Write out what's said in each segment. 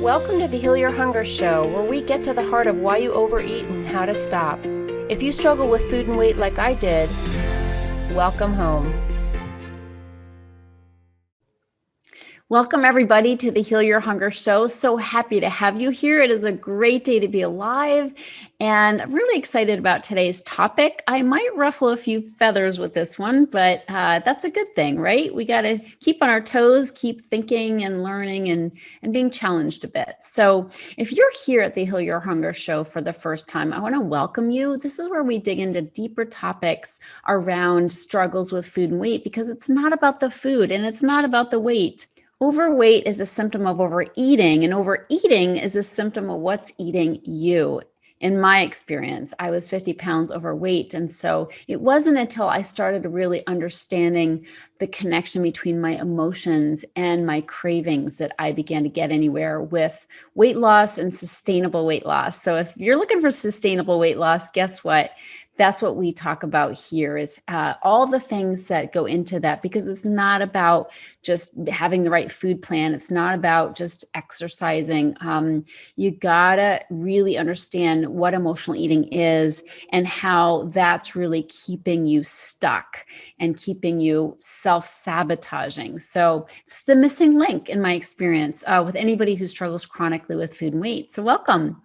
Welcome to the Heal Your Hunger Show, where we get to the heart of why you overeat and how to stop. If you struggle with food and weight like I did, welcome home. Welcome, everybody, to the Heal Your Hunger Show. So happy to have you here. It is a great day to be alive, and I'm really excited about today's topic. I might ruffle a few feathers with this one, but that's a good thing, right? We got to keep on our toes, keep thinking and learning and being challenged a bit. So if you're here at the Heal Your Hunger Show for the first time, I want to welcome you. This is where we dig into deeper topics around struggles with food and weight, because it's not about the food and it's not about the weight. Overweight is a symptom of overeating, and overeating is a symptom of what's eating you. In my experience, I was 50 pounds overweight. And so it wasn't until I started really understanding the connection between my emotions and my cravings that I began to get anywhere with weight loss and sustainable weight loss. So if you're looking for sustainable weight loss, guess what? That's what we talk about here, is all the things that go into that, because it's not about just having the right food plan. It's not about just exercising. You gotta really understand what emotional eating is and how that's really keeping you stuck and keeping you self-sabotaging. So it's the missing link in my experience with anybody who struggles chronically with food and weight. So welcome.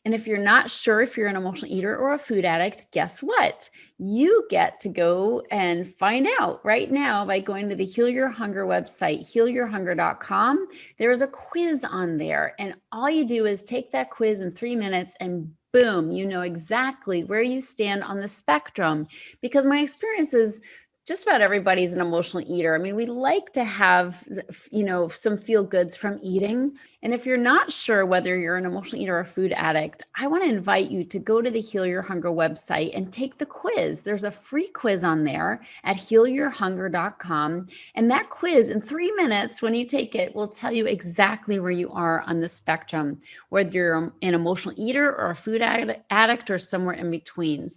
And if you're not sure if you're an emotional eater or a food addict, guess what? You get to go and find out right now by going to the Heal Your Hunger website, healyourhunger.com. There is a quiz on there, and all you do is take that quiz in 3 minutes and boom, you know exactly where you stand on the spectrum. Because my experience is just about everybody's an emotional eater. I mean, we like to have, some feel goods from eating. And if you're not sure whether you're an emotional eater or a food addict, I want to invite you to go to the Heal Your Hunger website and take the quiz. There's a free quiz on there at healyourhunger.com. And that quiz in 3 minutes, when you take it, will tell you exactly where you are on the spectrum, whether you're an emotional eater or a food addict or somewhere in between.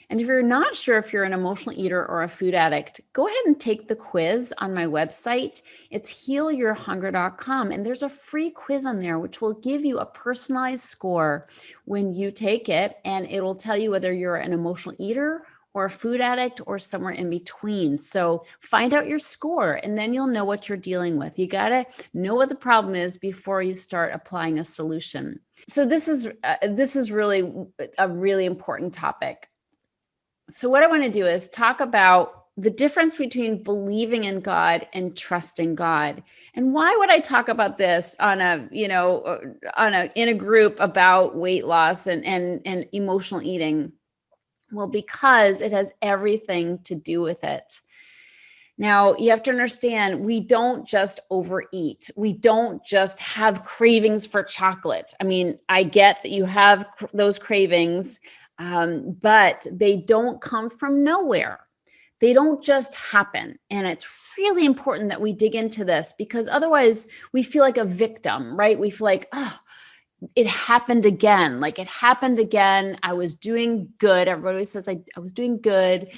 And if you're not sure if you're an emotional eater or a food addict, go ahead and take the quiz on my website. It's healyourhunger.com. And there's a free quiz on there, which will give you a personalized score when you take it. And it'll tell you whether you're an emotional eater or a food addict or somewhere in between. So find out your score, and then you'll know what you're dealing with. You got to know what the problem is before you start applying a solution. So this is really a really important topic. So what I want to do is talk about the difference between believing in God and trusting God. And why would I talk about this in a group about weight loss and emotional eating? Well, because it has everything to do with it. Now, you have to understand, we don't just overeat. We don't just have cravings for chocolate. I mean, I get that you have those cravings, but they don't come from nowhere. They don't just happen. And it's really important that we dig into this, because otherwise we feel like a victim, right? We feel like, oh, it happened again. Like it happened again. I was doing good. Everybody always says I was doing good.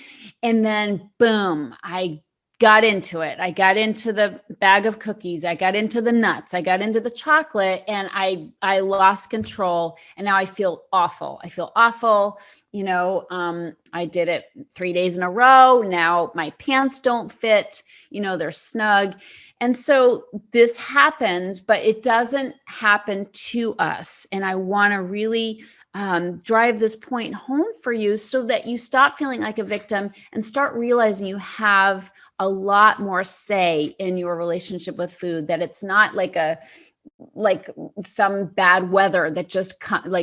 And then boom, I got into it. I got into the bag of cookies. I got into the nuts. I got into the chocolate, and I lost control. And now I feel awful. I feel awful. I did it 3 days in a row. Now my pants don't fit, they're snug. And so this happens, but it doesn't happen to us. And I want to really drive this point home for you so that you stop feeling like a victim and start realizing you have a lot more say in your relationship with food, that it's not like some bad weather that just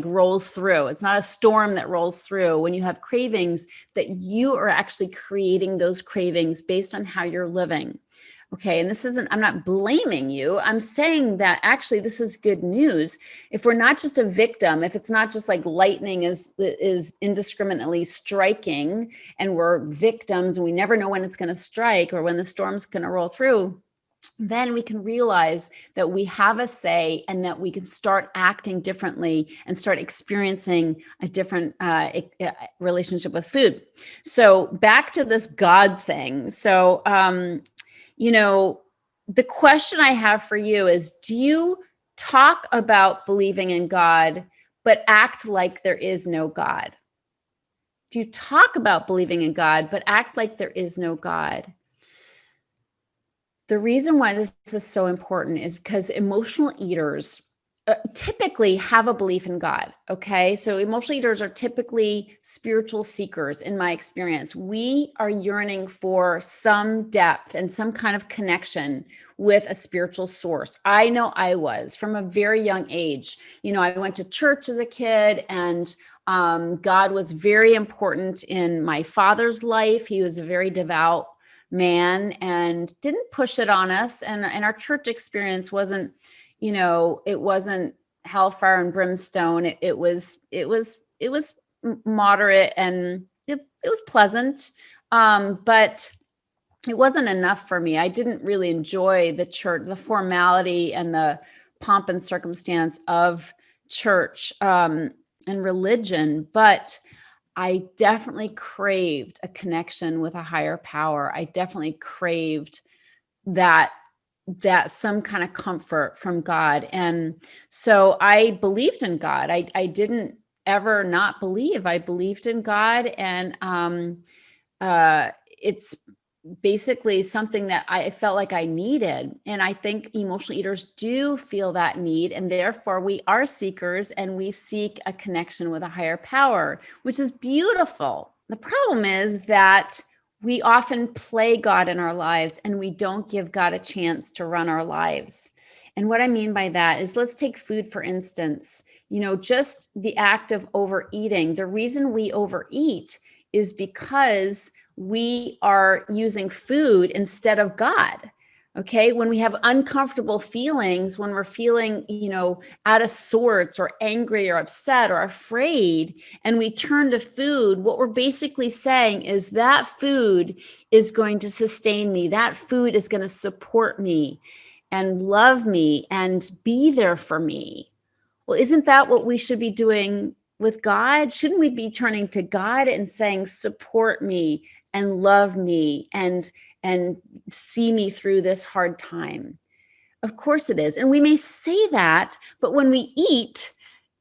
rolls through. It's not a storm that rolls through. When you have cravings, that you are actually creating those cravings based on how you're living. Okay. And I'm not blaming you. I'm saying that actually this is good news. If we're not just a victim, if it's not just like lightning is indiscriminately striking and we're victims and we never know when it's going to strike or when the storm's going to roll through, then we can realize that we have a say and that we can start acting differently and start experiencing a different relationship with food. So back to this God thing. So, the question I have for you is, do you talk about believing in God, but act like there is no God? Do you talk about believing in God, but act like there is no God? The reason why this is so important is because emotional eaters typically have a belief in God. Okay. So emotional eaters are typically spiritual seekers, in my experience. We are yearning for some depth and some kind of connection with a spiritual source. I know I was from a very young age. I went to church as a kid, and God was very important in my father's life. He was a very devout man and didn't push it on us. And our church experience wasn't, it wasn't hellfire and brimstone. It was moderate, and it was pleasant. But it wasn't enough for me. I didn't really enjoy the church, the formality and the pomp and circumstance of church, and religion. But I definitely craved a connection with a higher power. I definitely craved that some kind of comfort from God. And so I believed in God. I didn't ever not believe. I believed in God. And it's basically something that I felt like I needed. And I think emotional eaters do feel that need. And therefore we are seekers, and we seek a connection with a higher power, which is beautiful. The problem is that we often play God in our lives, and we don't give God a chance to run our lives. And what I mean by that is, let's take food, for instance. Just the act of overeating. The reason we overeat is because we are using food instead of God. Okay. When we have uncomfortable feelings, when we're feeling, out of sorts or angry or upset or afraid, and we turn to food, what we're basically saying is that food is going to sustain me. That food is going to support me and love me and be there for me. Well, isn't that what we should be doing with God? Shouldn't we be turning to God and saying, support me and love me and see me through this hard time? Of course it is. And we may say that, but when we eat,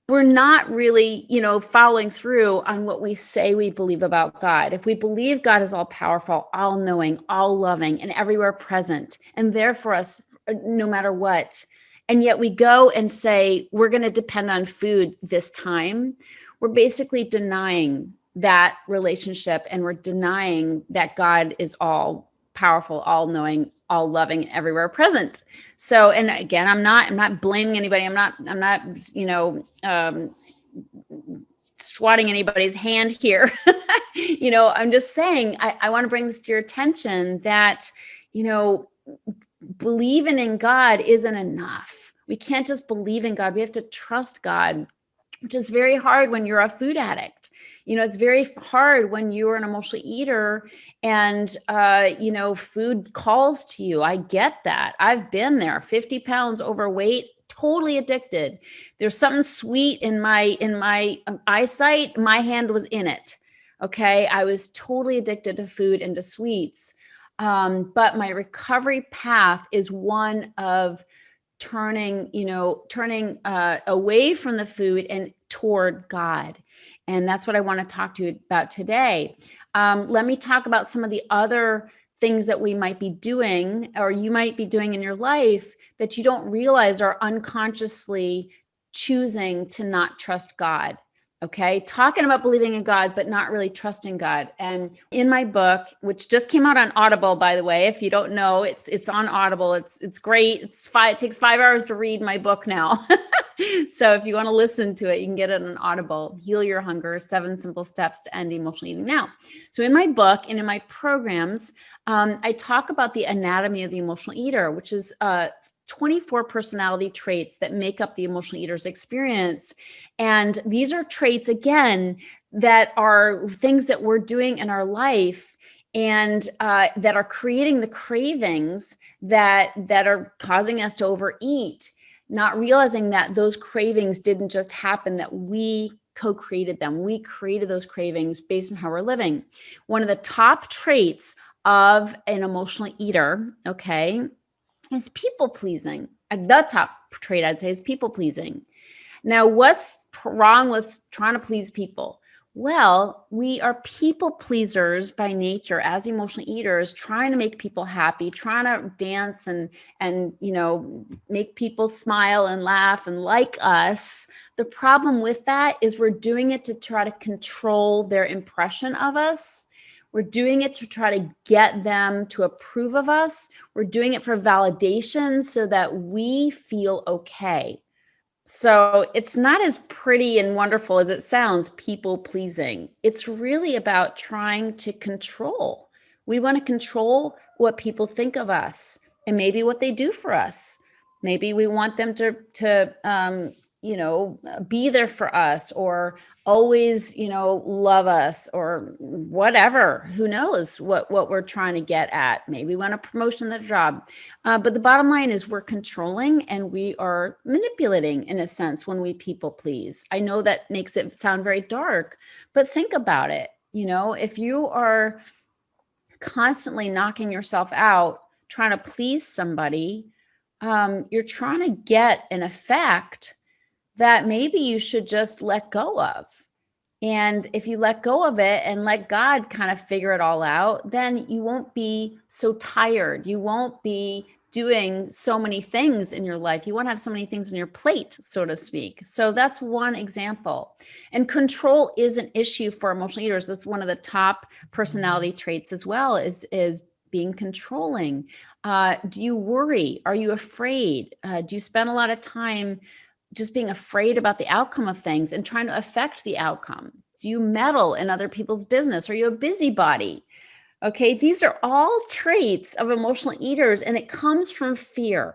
we're not really, following through on what we say we believe about God. If we believe God is all powerful, all knowing, all loving, and everywhere present, and there for us no matter what, and yet we go and say we're going to depend on food this time, we're basically denying that relationship, and we're denying that God is all powerful, all knowing, all loving, everywhere present. So, and again, I'm not blaming anybody. I'm not, swatting anybody's hand here. I'm just saying, I want to bring this to your attention that, believing in God isn't enough. We can't just believe in God. We have to trust God, which is very hard when you're a food addict. It's very hard when you're an emotional eater and, food calls to you. I get that. I've been there, 50 pounds overweight, totally addicted. There's something sweet in my eyesight. My hand was in it. Okay. I was totally addicted to food and to sweets. But my recovery path is one of turning away from the food and toward God. And that's what I want to talk to you about today. Let me talk about some of the other things that we might be doing, or you might be doing in your life, that you don't realize are unconsciously choosing to not trust God. Okay. Talking about believing in God, but not really trusting God. And in my book, which just came out on Audible, by the way, if you don't know, it's on Audible. It's great. It takes 5 hours to read my book now. So if you want to listen to it, you can get it on Audible. Heal Your Hunger, 7 Simple Steps to End Emotional Eating Now. So in my book and in my programs, I talk about the anatomy of the emotional eater, which is 24 personality traits that make up the emotional eater's experience. And these are traits, again, that are things that we're doing in our life and that are creating the cravings that are causing us to overeat, not realizing that those cravings didn't just happen, that we co-created them. We created those cravings based on how we're living. One of the top traits of an emotional eater, okay, is people pleasing. the top trait I'd say is people pleasing. Now, what's wrong with trying to please people? Well, we are people pleasers by nature as emotional eaters, trying to make people happy, trying to dance and make people smile and laugh and like us. The problem with that is we're doing it to try to control their impression of us. We're doing it to try to get them to approve of us. We're doing it for validation so that we feel okay. So it's not as pretty and wonderful as it sounds, people pleasing. It's really about trying to control. We want to control what people think of us and maybe what they do for us. Maybe we want them to be there for us or always, love us or whatever. Who knows what we're trying to get at? Maybe we want a promotion in the job. But the bottom line is we're controlling and we are manipulating in a sense when we people please. I know that makes it sound very dark, but think about it. If you are constantly knocking yourself out, trying to please somebody, you're trying to get an effect that maybe you should just let go of. And if you let go of it and let God kind of figure it all out, then you won't be so tired. You won't be doing so many things in your life. You won't have so many things on your plate, so to speak. So that's one example. And control is an issue for emotional eaters. That's one of the top personality traits as well, is being controlling. Do you worry? Are you afraid? Do you spend a lot of time just being afraid about the outcome of things and trying to affect the outcome? Do you meddle in other people's business? Are you a busybody? Okay, these are all traits of emotional eaters, and it comes from fear.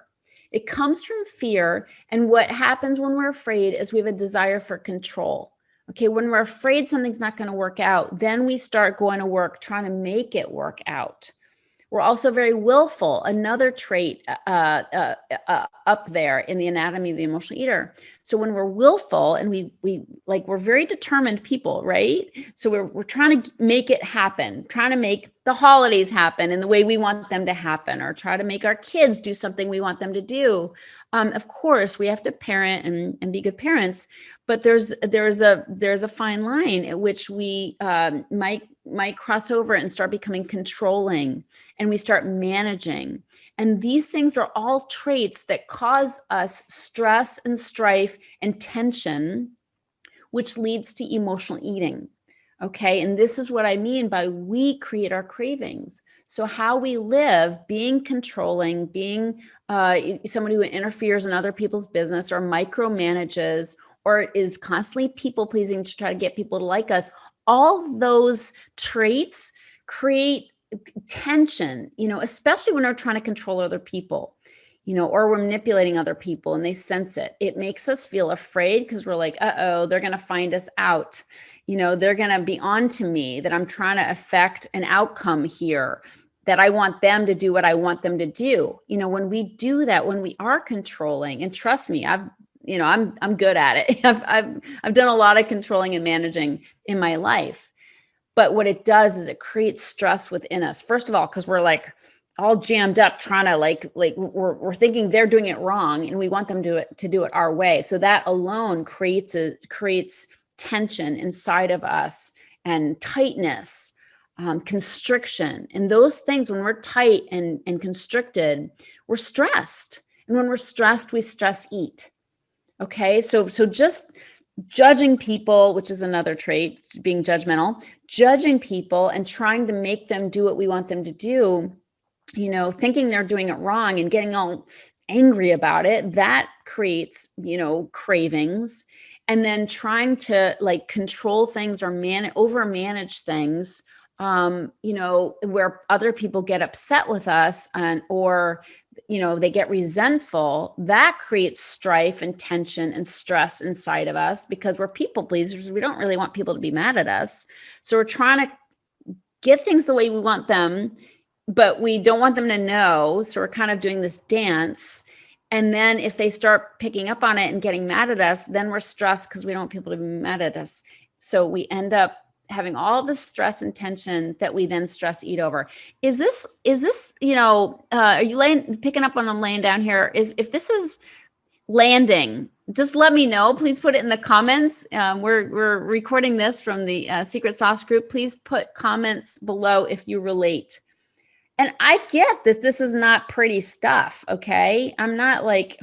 It comes from fear, and what happens when we're afraid is we have a desire for control. Okay, when we're afraid something's not going to work out, then we start going to work trying to make it work out. We're also very willful, another trait up there in the anatomy of the emotional eater. So when we're willful and we're very determined people, right? So we're trying to make it happen, trying to make the holidays happen in the way we want them to happen, or try to make our kids do something we want them to do. Of course, we have to parent and be good parents, but there's a fine line at which we might cross over and start becoming controlling, and we start managing. And these things are all traits that cause us stress and strife and tension, which leads to emotional eating. Okay. And this is what I mean by we create our cravings. So how we live, being controlling, being somebody who interferes in other people's business or micromanages or is constantly people pleasing to try to get people to like us, all those traits create tension, especially when we're trying to control other people, or we're manipulating other people and they sense it. It makes us feel afraid because we're like, uh-oh, they're going to find us out. They're going to be on to me, that I'm trying to affect an outcome here, that I want them to do what I want them to do. When we do that, when we are controlling, and trust me, I'm good at it. I've done a lot of controlling and managing in my life. But what it does is it creates stress within us. First of all, because we're like all jammed up trying to we're thinking they're doing it wrong and we want them to do it our way. So that alone creates tension inside of us and tightness, constriction. And those things, when we're tight and constricted, we're stressed. And when we're stressed, we stress eat. Okay, so just judging people, which is another trait, being judgmental, judging people and trying to make them do what we want them to do, thinking they're doing it wrong and getting all angry about it, that creates, cravings. And then trying to control things or overmanage things, where other people get upset with us or they get resentful, that creates strife and tension and stress inside of us because we're people pleasers. We don't really want people to be mad at us. So we're trying to get things the way we want them, but we don't want them to know. So we're kind of doing this dance. And then if they start picking up on it and getting mad at us, then we're stressed because we don't want people to be mad at us. So we end up having all the stress and tension that we then stress eat over. Is this, are you picking up when I'm laying down here? If this is landing, just let me know. Please put it in the comments. We're recording this from the Secret Sauce group. Please put comments below if you relate. And I get this. This is not pretty stuff. Okay. I'm not like,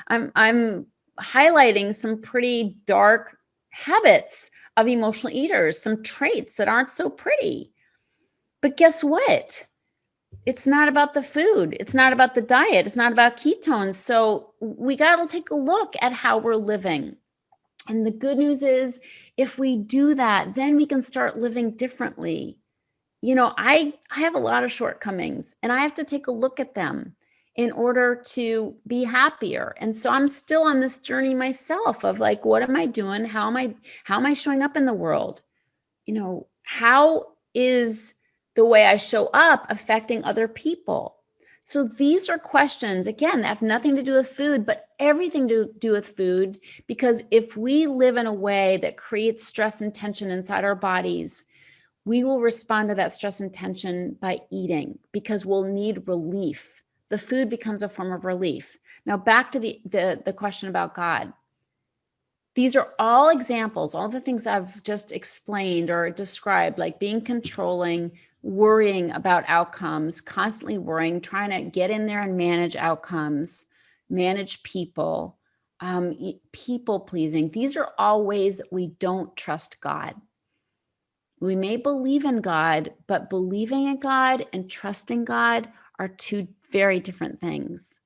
I'm highlighting some pretty dark habits of emotional eaters, some traits that aren't so pretty. But guess what? It's not about the food. It's not about the diet. It's not about ketones. So we got to take a look at how we're living. And the good news is, if we do that, then we can start living differently. I have a lot of shortcomings, and I have to take a look at them in order to be happier. And so I'm still on this journey myself of like, what am I doing? How am I showing up in the world? How is the way I show up affecting other people? So these are questions, again, that have nothing to do with food, but everything to do with food. Because if we live in a way that creates stress and tension inside our bodies, we will respond to that stress and tension by eating, because we'll need relief. The food becomes a form of relief. Now, back to the question about God. These are all examples, all the things I've just explained or described, like being controlling, worrying about outcomes, constantly worrying, trying to get in there and manage outcomes, manage people, people pleasing. These are all ways that we don't trust God. We may believe in God, but believing in God and trusting God are two very different things.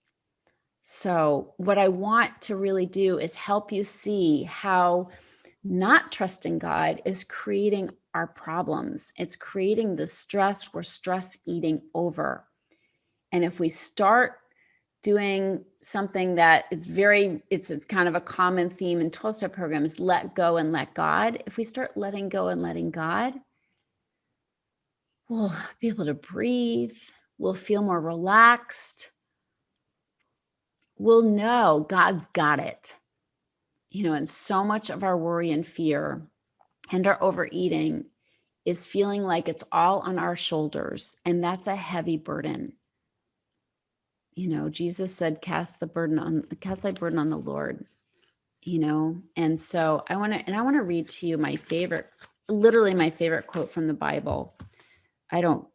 So what I want to really do is help you see how not trusting God is creating our problems. It's creating the stress we're stress eating over. And if we start doing something that is it's kind of a common theme in 12-step program is let go and let God. If we start letting go and letting God, we'll be able to breathe. We'll feel more relaxed. We'll know God's got it. And so much of our worry and fear and our overeating is feeling like it's all on our shoulders. And that's a heavy burden. Jesus said, cast thy burden on the Lord, And so I want to read to you my favorite quote from the Bible. I don't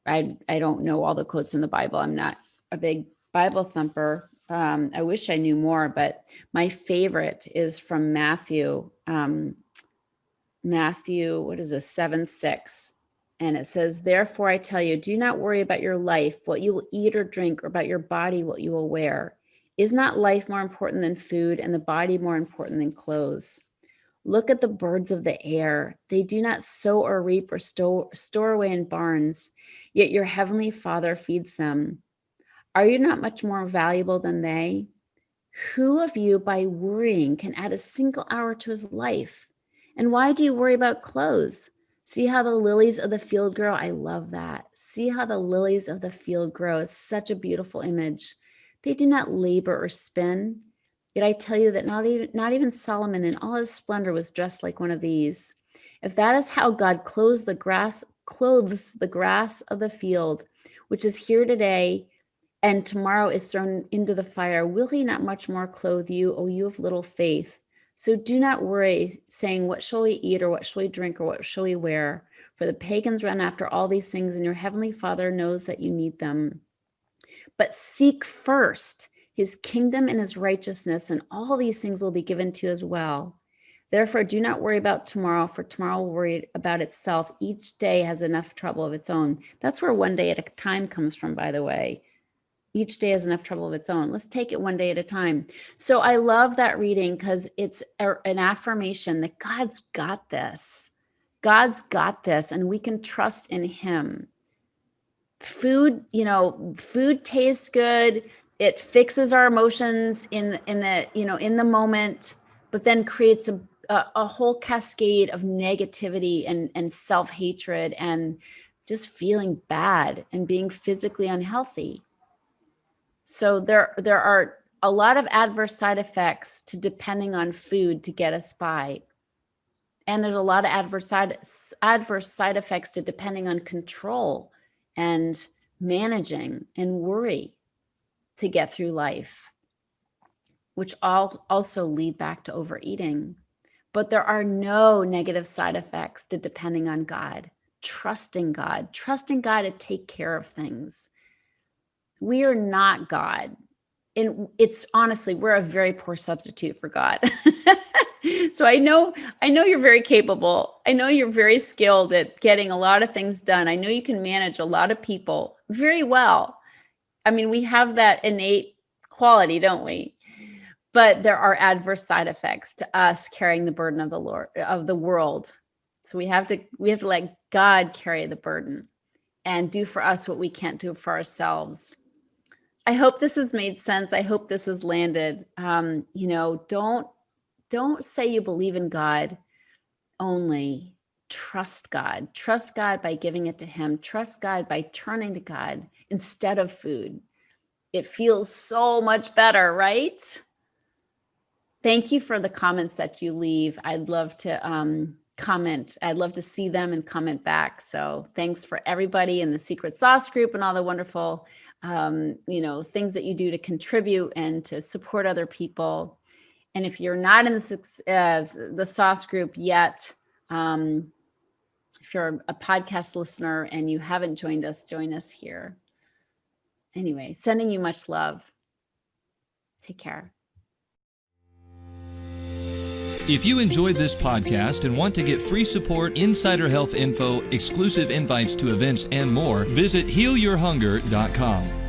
know all the quotes in the Bible. I'm not a big Bible thumper. I wish I knew more, but my favorite is from Matthew, what is this, 7:6. And it says, therefore, I tell you, do not worry about your life, what you will eat or drink, or about your body, what you will wear. Is not life more important than food, and the body more important than clothes? Look at the birds of the air. They do not sow or reap or store away in barns, yet your heavenly Father feeds them. Are you not much more valuable than they? Who of you, by worrying, can add a single hour to his life? And why do you worry about clothes? See how the lilies of the field grow? I love that. See how the lilies of the field grow. It's such a beautiful image. They do not labor or spin. Yet I tell you that not even Solomon in all his splendor was dressed like one of these. If that is how God clothes the grass of the field, which is here today and tomorrow is thrown into the fire, will he not much more clothe you, O you of little faith? So do not worry, saying, what shall we eat, or what shall we drink, or what shall we wear? For the pagans run after all these things, and your heavenly Father knows that you need them. But seek first his kingdom and his righteousness, and all these things will be given to you as well. Therefore, do not worry about tomorrow, for tomorrow will worry about itself. Each day has enough trouble of its own. That's where one day at a time comes from, by the way. Each day has enough trouble of its own. Let's take it one day at a time. So I love that reading because it's an affirmation that God's got this. God's got this, and we can trust in him. Food tastes good. It fixes our emotions in the moment, but then creates a whole cascade of negativity and self-hatred and just feeling bad and being physically unhealthy. So there are a lot of adverse side effects to depending on food to get us by. And there's a lot of adverse side effects to depending on control and managing and worry to get through life, which all also lead back to overeating. But there are no negative side effects to depending on God, trusting God to take care of things. We are not God. And it's honestly, we're a very poor substitute for God. So I know you're very capable. I know you're very skilled at getting a lot of things done. I know you can manage a lot of people very well. I mean, we have that innate quality, don't we? But there are adverse side effects to us carrying the burden of the world. So we have to let God carry the burden and do for us what we can't do for ourselves. I hope this has made sense. I hope this has landed. Don't say you believe in God only. Trust God. Trust God by giving it to Him. Trust God by turning to God instead of food. It feels so much better, right? Thank you for the comments that you leave. I'd love to comment. I'd love to see them and comment back. So thanks for everybody in the Secret Sauce group and all the wonderful things that you do to contribute and to support other people. And if you're not in the Sauce group yet, if you're a podcast listener and you haven't joined us, join us here. Anyway, sending you much love. Take care. If you enjoyed this podcast and want to get free support, insider health info, exclusive invites to events, and more, visit healyourhunger.com.